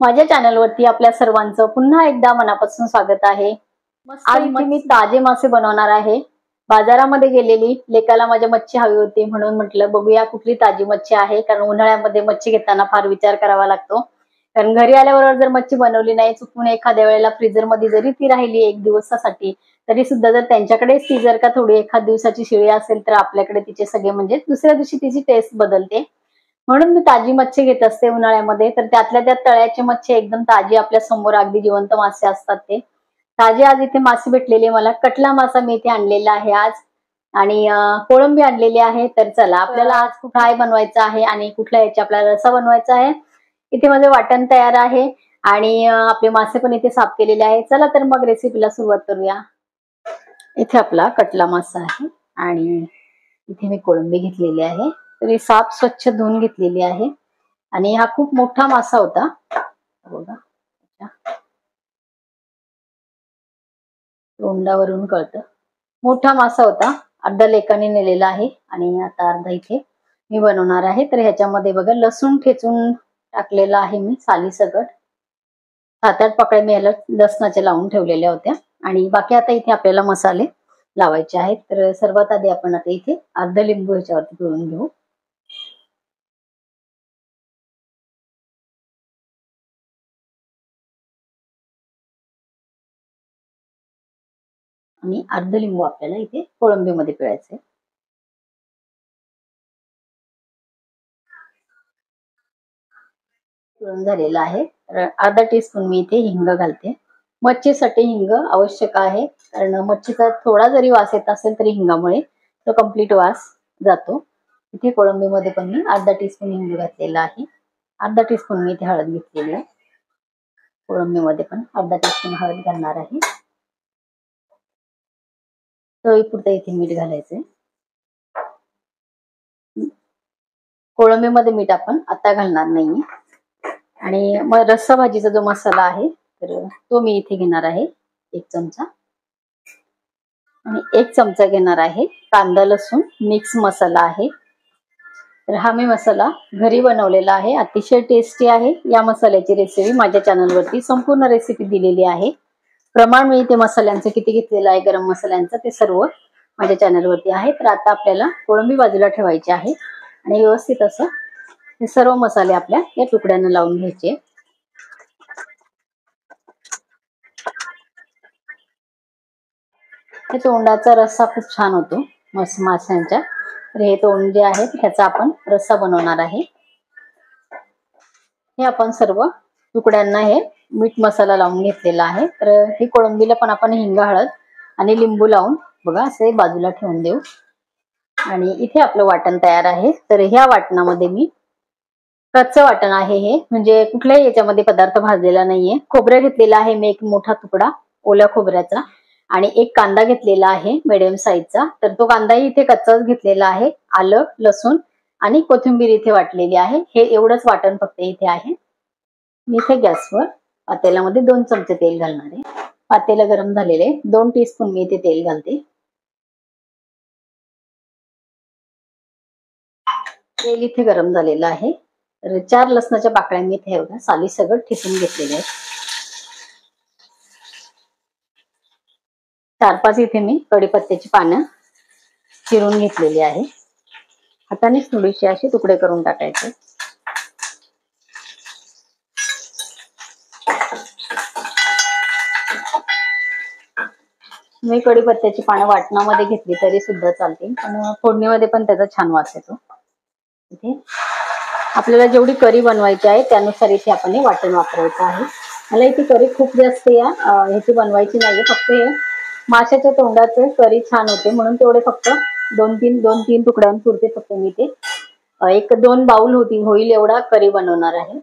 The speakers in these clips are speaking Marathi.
माझ्या चॅनलवरती आपल्या सर्वांचं पुन्हा एकदा मनापासून स्वागत आहे। आज मी ताजे मासे बनवणार आहे। बाजारामध्ये गेलेली, लेकाला माझ्या मच्छी हवी होती म्हणून म्हटलं बघूया कुठली ताजी मच्छी आहे, कारण उन्हाळ्यामध्ये मच्छी घेताना फार विचार करावा लागतो। कारण घरी आल्यावर जर मच्छी बनवली नाही, चुकून एखाद्या वेळेला फ्रीजर मध्ये जरी ती राहिली एक दिवसासाठी, तरी सुद्धा जर त्यांच्याकडे ती जर का थोडी एखाद दिवसाची शिळी असेल तर आपल्याकडे तिचे सगळे म्हणजे दुसऱ्या दिवशी तिची टेस्ट बदलते। म्हणून मी ताजी मच्छी घेत असते उन्हाळ्यामध्ये। तर त्यातल्या त्यात तळ्याची मच्छी एकदम ताजी आपल्या समोर अगदी जिवंत मासे असतात ते ताजे। आज इथे मासे भेटलेले, मला कटला मासा मी इथे आणलेला आहे आज, आणि कोळंबी आणलेली आहे। तर चला आपल्याला आज फ्राय बनवायचा आहे आणि कुठल्या याची आपल्याला रस्सा बनवायचा आहे। इथे माझे वाटण तयार आहे आणि आपले मासे पण इथे साफ केलेले आहे। चला तर मग रेसिपीला सुरुवात करूया। इथे आपला कटला मासा आहे आणि इथे मी कोळंबी घेतलेली आहे। तरी साफ स्वच्छ धुवून घेतलेली आहे आणि हा खूप मोठा मासा होता बघा, तोंडावरून कळतं मोठा मासा होता। अर्धा लेकाने नेलेला आहे आणि आता अर्धा इथे मी बनवणार आहे। तर ह्याच्यामध्ये बघा लसूण ठेचून टाकलेला आहे मी साली सकट। 7-8 पाकळ्या मी याला लसणाच्या लावून ठेवलेल्या होत्या आणि बाकी आता इथे आपल्याला मसाले लावायचे आहेत। तर सर्वात आधी आपण आता इथे अर्धा लिंबू ह्याच्यावरती पिळून घेऊ आणि अर्धा लिंबू आपल्याला इथे कोळंबीमध्ये पिळायचे। पिळून झालेला आहे। तर अर्धा टीस्पून मी इथे हिंग घालते। मच्छीसाठी हिंग आवश्यक आहे, कारण मच्छीचा थोडा जरी वास येत असेल तरी हिंगामुळे तो कंप्लीट वास जातो। इथे कोळंबीमध्ये पण मी अर्धा टीस्पून हिंग घातलेला आहे। अर्धा टीस्पून मी इथे हळद घेतलेली आहे। कोळंबीमध्ये पण अर्धा टीस्पून हळद घालणार आहे। चवीपुरतं इथे मीठ घालायचंय। कोळंबीमध्ये मीठ आपण आता घालणार नाहीये। आणि मग रस्सा भाजीचा जो मसाला आहे तर तो मी इथे घेणार आहे 1 चमचा, आणि 1 चमचा घेणार आहे कांदा लसूण मिक्स मसाला आहे। तर हा मी मसाला घरी बनवलेला आहे, अतिशय टेस्टी आहे। या मसाल्याची रेसिपी माझ्या चॅनलवरती संपूर्ण रेसिपी दिलेली आहे। प्रमाण मी इथे मसाल्यांचं किती घेतलेलं आहे गरम मसाल्यांचं ते सर्व माझ्या चॅनलवरती आहे। तर आता आपल्याला कोळंबी बाजूला ठेवायची आहे आणि व्यवस्थित असं हे सर्व मसाले आपल्या या तुकड्यांना लावून घ्यायचे। हे तोंडाचा रस्सा खूप छान होतो माशांच्या। तर हे तोंड जे आहे त्याचा आपण रस्सा बनवणार आहे। हे आपण सर्व तुकड्यांना हे मीठ मसाला लावून घेतलेला आहे। तर ही कोळंबीला पण आपण हिंग हळद आणि लिंबू लावून बघा असे बाजूला ठेवून देऊ। आणि इथे आपलं वाटण तयार आहे। तर ह्या वाटणामध्ये मी कच्चं वाटण आहे, हे म्हणजे कुठल्याही याच्यामध्ये पदार्थ भाजलेला नाहीये। खोबरं घेतलेलं आहे मी 1 मोठा तुकडा ओल्या खोबऱ्याचा, आणि 1 कांदा घेतलेला आहे मीडियम साईजचा। तर तो कांदाही इथे कच्चाच घेतलेला आहे। आलं लसूण आणि कोथिंबीर इथे वाटलेली आहे। हे एवढंच वाटण फक्त इथे आहे। मी इथे गॅसवर पातेल्यामध्ये 2 चमचे तेल घालणार आहे। पातेलं गरम झालेले 2 टीस्पून मी इथे तेल घालते। तेल इथे गरम झालेलं आहे। तर 4 लसणाच्या पाकळ्या मी इथे एवढ्या साली सगळं ठेचून घेतलेल्या आहेत। 4-5 इथे मी कढीपत्त्याची पानं चिरून घेतलेली आहे। हातानेच थोडीशी अशी तुकडे करून टाकायचे। मी कढीपत्त्याची पानं वाटणामध्ये घेतली तरी सुद्धा चालते, पण फोडणीमध्ये पण त्याचा छान वास येतो। इथे आपल्याला जेवढी करी बनवायची आहे त्यानुसार इथे आपण हे वाटण वापरायचं आहे। मला इथे करी खूप जास्त ह्याची बनवायची नाहीये, फक्त हे माशाच्या तोंडाचे करी छान होते म्हणून तेवढे फक्त 2-3 तुकड्यांपुरते फक्त मी ते 1-2 बाउल होईल एवढा करी बनवणार आहे।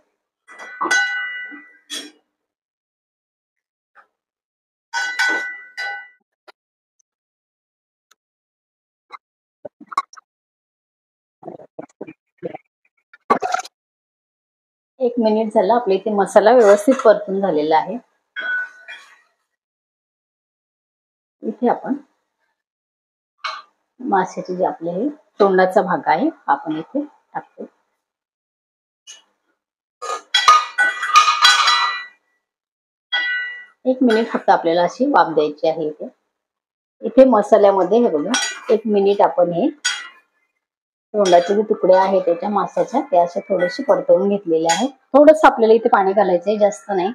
एक मिनिट झाला, आपल्या इथे मसाला व्यवस्थित परतून झालेला आहे। इथे आपण माशाचे जे आपले हे तोंडाचा भाग आहे आपण इथे टाकतो। 1 मिनिट फक्त आपल्याला अशी वाफ द्यायची आहे इथे. इथे मसाल्यामध्ये हे बघा 1 मिनिट आपण हे तोंडाचे जे तुकडे आहेत त्याच्या मासाच्या ते असे थोडेसे परतवून घेतलेले आहेत. थोडंसं आपल्याला इथे पाणी घालायचंय, जास्त नाही.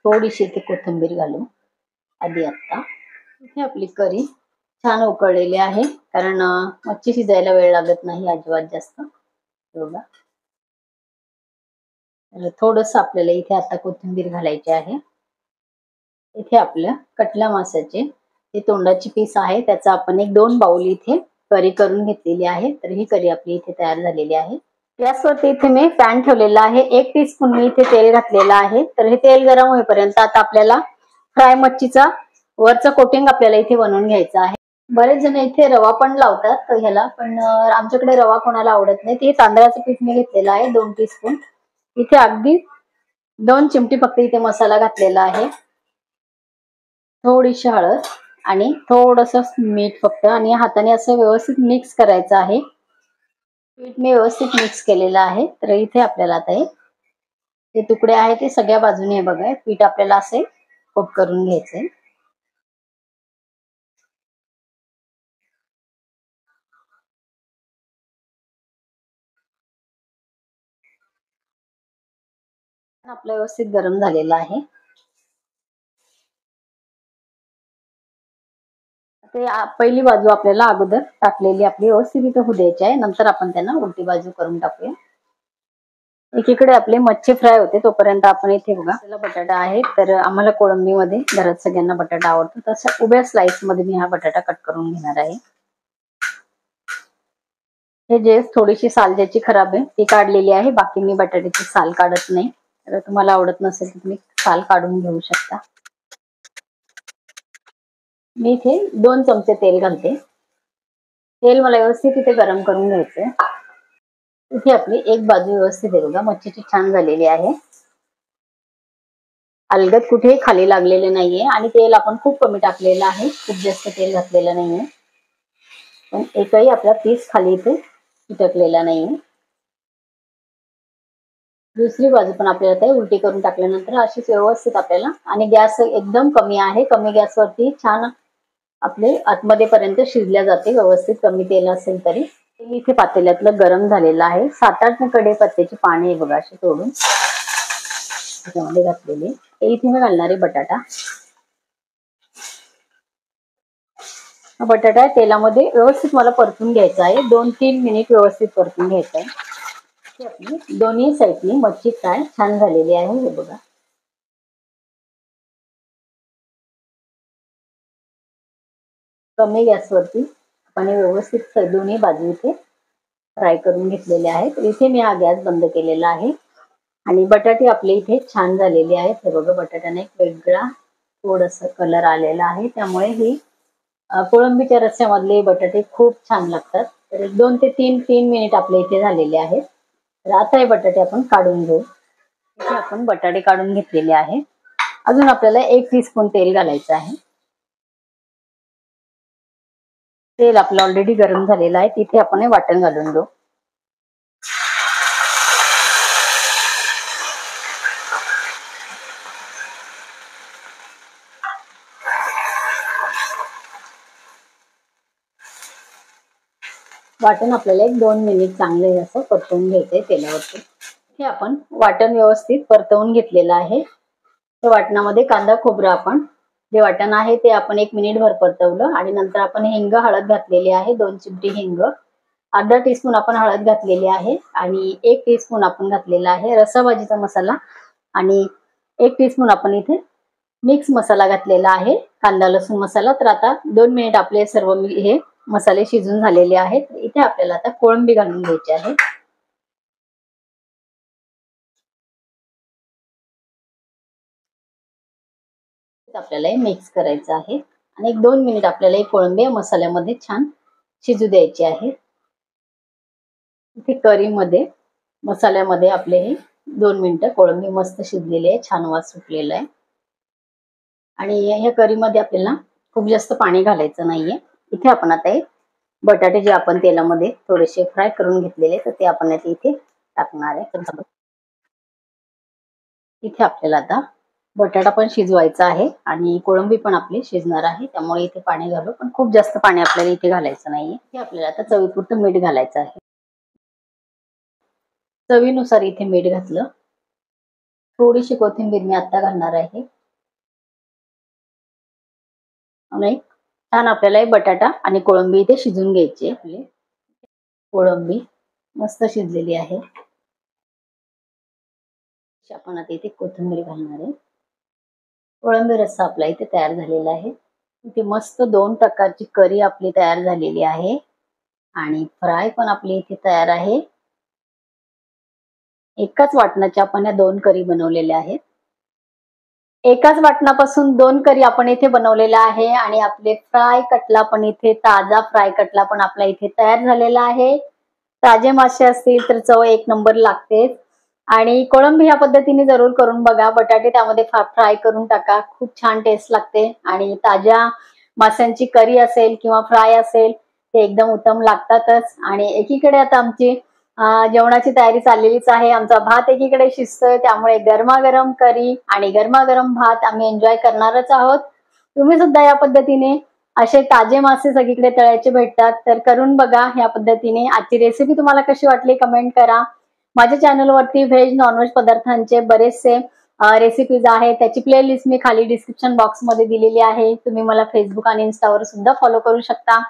थोडीशी इथे कोथिंबीर घालू आधी. आता इथे आपली करी छान उकळलेली आहे, कारण मच्छी शिजायला वेळ लागत नाही अजिबात जास्त. बघा थोडस आपल्याला इथे आता कोथिंबीर घालायची आहे. इथे आपल्या कटला मासाचे हे तोंडाची पीस आहे, त्याचा आपण 1-2 बाउल इथे करी करून घेतलेली आहे. तर ही करी आपली इथे तयार झालेली आहे. गॅसवरती इथे मी पॅन ठेवलेला आहे. 1 टीस्पून मी इथे तेल घातलेलं आहे. तर हे तेल गरम होईपर्यंत आता आपल्याला फ्राय मच्छीचा वरचं कोटिंग आपल्याला इथे बनवून घ्यायचं आहे. बरेच जण इथे रवा पण लावतात ह्याला, पण आमच्याकडे रवा कोणाला आवडत नाही. ते तांदळाचं पीठ मी घेतलेलं आहे 2 टीस्पून. इथे अगदी 2 चिमटी फक्त इथे मसाला घातलेला आहे. थोडीशी हळद आणि थोडस मीठ फक्त, आणि हाताने असं व्यवस्थित मिक्स करायचं आहे. पीठ मी व्यवस्थित मिक्स केलेलं आहे. तर इथे आपल्याला आता हे तुकडे आहेत ते सगळ्या बाजूने बघा पीठ आपल्याला असे कोट करून घ्यायचंय. आपलं व्यवस्थित गरम झालेलं आहे. ते पहिली बाजू आपल्याला अगोदर टाकलेली आपली व्यवस्थित इथे होऊ द्यायची आहे. नंतर आपण त्यांना उलटी बाजू करून टाकूया. एकीकडे आपले मच्छी फ्राय होते तोपर्यंत आपण इथे बघा बटाटा आहे. तर आम्हाला कोळंबीमध्ये घरात सगळ्यांना बटाटा आवडतो, तसं उभ्या स्लाइस मध्ये मी हा बटाटा कट करून घेणार आहे. हे जे थोडीशी साल ज्याची खराब आहे ती काढलेली आहे. बाकी मी बटाट्याची साल काढत नाही. तर तुम्हाला आवडत नसेल तर तुम्ही साल काढून घेऊ शकता. मी इथे 2 चमचे तेल घालते. तेल मला व्यवस्थित इथे गरम करून घ्यायचंय. इथे आपली एक बाजू व्यवस्थित आहे बघा मच्छीची छान झालेली आहे. अलगद कुठेही खाली लागलेले नाहीये, आणि तेल आपण खूप कमी टाकलेलं आहे, खूप जास्त तेल घातलेलं नाहीये. पण एकही आपला पीस खाली इथे चिटकलेला नाहीये. दुसरी बाजू पण आपल्याला ते उलटी करून टाकल्यानंतर अशीच व्यवस्थित आपल्याला, आणि गॅस एकदम कमी आहे. कमी गॅसवरती छान आपले आतमध्ये पर्यंत शिजल्या जाते व्यवस्थित, कमी तेल असेल तरी. इथे पातेल्यातलं गरम झालेलं आहे. 7-8 कढईपत्त्याची पाने बघा अशी तोडून त्याच्यामध्ये घातलेली. इथे मी घालणारे बटाटा. बटाटा तेलामध्ये व्यवस्थित मला परतून घ्यायचा आहे. 2-3 मिनिट व्यवस्थित परतून घ्यायचं आहे. आपली दोन्ही साईडनी मच्छी फ्राय छान झालेली आहे. हे बघा कमी गॅसवरती आपण व्यवस्थित दोन्ही बाजू इथे फ्राय करून घेतलेले आहेत. इथे मी हा गॅस बंद केलेला आहे. आणि बटाटे आपले इथे छान झालेले आहेत. हे बघा बटाट्याने एक वेगळा थोडासा कलर आलेला आहे. त्यामुळे ही कोळंबीच्या रस्स्यामधले बटाटे खूप छान लागतात. तर 2 ते 3 मिनिट आपले इथे झालेले आहेत. तर आता हे बटाटे आपण काढून घेऊ. इथे आपण बटाटे काढून घेतलेले आहे. अजून आपल्याला 1 टीस्पून तेल घालायचं आहे. तेल आपलं ऑलरेडी गरम झालेलं आहे. तिथे आपण हे वाटण घालून घेऊ. वाटण आपल्याला 1-2 मिनिट चांगले असं परतवून घ्यायचंय तेलावरती. हे आपण वाटण व्यवस्थित परतवून घेतलेलं आहे. त्या वाटणामध्ये कांदा खोबरं आपण जे वाटण आहे ते आपण 1 मिनिटभर परतवलं, आणि नंतर आपण हिंग हळद घातलेली आहे. 2 चिमटी हिंग, अर्धा टीस्पून आपण हळद घातलेली आहे, आणि 1 टीस्पून आपण घातलेला आहे रसाभाजीचा मसाला, आणि 1 टीस्पून आपण इथे मिक्स मसाला घातलेला आहे, कांदा लसूण मसाला. तर आता 2 मिनिट आपले सर्व हे मसाले शिजून झालेले आहेत. इथे आपल्याला आता कोळंबी घालून घ्यायची आहे. आपल्याला हे मिक्स करायचं आहे, आणि 1-2 मिनिट आपल्याला कोळंबी मसाल्यामध्ये छान शिजू द्यायची आहे. इथे करीमध्ये मसाल्यामध्ये आपले हे 2 मिनिटं कोळंबी मस्त शिजलेली आहे, छान वास सुटलेला आहे. आणि ह्या करीमध्ये आपल्याला खूप जास्त पाणी घालायचं नाहीये. इथे आपण आता एक बटाटे जे आपण तेलामध्ये थोडेसे फ्राय करून घेतलेले तर ते आपण आता इथे टाकणार आहे. इथे आपल्याला आता बटाटा पण शिजवायचा आहे आणि कोळंबी पण आपली शिजणार आहे, त्यामुळे इथे पाणी घालू, पण खूप जास्त पाणी आपल्याला इथे घालायचं नाहीये. इथे आपल्याला आता चवीपुरतं मीठ घालायचं आहे. चवीनुसार इथे मीठ घातलं. थोडीशी कोथिंबीर मी आता घालणार आहे आणि छान आपल्याला बटाटा आणि कोळंबी इथे शिजून घ्यायची. आपली कोळंबी मस्त शिजलेली आहे. आपण आता इथे कोथिंबीर घालणार आहे. कोळंबी रस्सा आपला इथे तयार झालेला आहे. इथे मस्त 2 प्रकारची करी आपली तयार झालेली आहे आणि फ्राय पण आपली इथे तयार आहे. एकाच वाटणाच्या आपण या 2 करी बनवलेल्या आहेत. एकाच वाटणापासून 2 करी आपण इथे बनवलेला आहे आणि आपले फ्राय कटला पण इथे ताजा फ्राय कटला पण आपला इथे तयार झालेला आहे. ताजे मासे असतील तर चव एक नंबर लागते आणि कोळंबी ह्या पद्धतीने जरूर करून बघा. बटाटे त्यामध्ये फ्राय करून टाका, खूप छान टेस्ट लागते आणि ताज्या माशांची करी असेल किंवा फ्राय असेल ते एकदम उत्तम लागतातच. आणि एकीकडे आता आमची जेवणाची तयारी चाललेलीच आहे. आमचा भात एकीकडे शिजतोय, त्यामुळे गरमागरम करी आणि गरमागरम भात आम्ही एन्जॉय करणारच आहोत. तुम्ही सुद्धा या पद्धतीने असे ताजे मासे सगळीकडे तळ्याचे भेटतात तर करून बघा या पद्धतीने. आजची रेसिपी तुम्हाला कशी वाटली कमेंट करा. माझ्या चॅनलवरती व्हेज नॉनव्हेज पदार्थांचे बरेचसे रेसिपीज आहेत, त्याची प्लेलिस्ट मी खाली डिस्क्रिप्शन बॉक्समध्ये दिलेली आहे. तुम्ही मला फेसबुक आणि इन्स्टावर सुद्धा फॉलो करू शकता.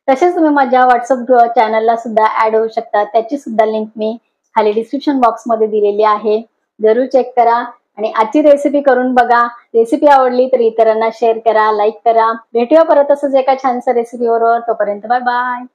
तसेच तुम्ही माझ्या व्हॉट्सअप चॅनलला सुद्धा ऍड होऊ शकता, त्याची सुद्धा लिंक मी खाली डिस्क्रिप्शन बॉक्समध्ये दिलेली आहे. जरूर चेक करा आणि आजची रेसिपी करून बघा. रेसिपी आवडली तर इतरांना शेअर करा, लाईक करा. भेटूया परत असंच एका छानशा रेसिपी बरोबर. तोपर्यंत बाय बाय.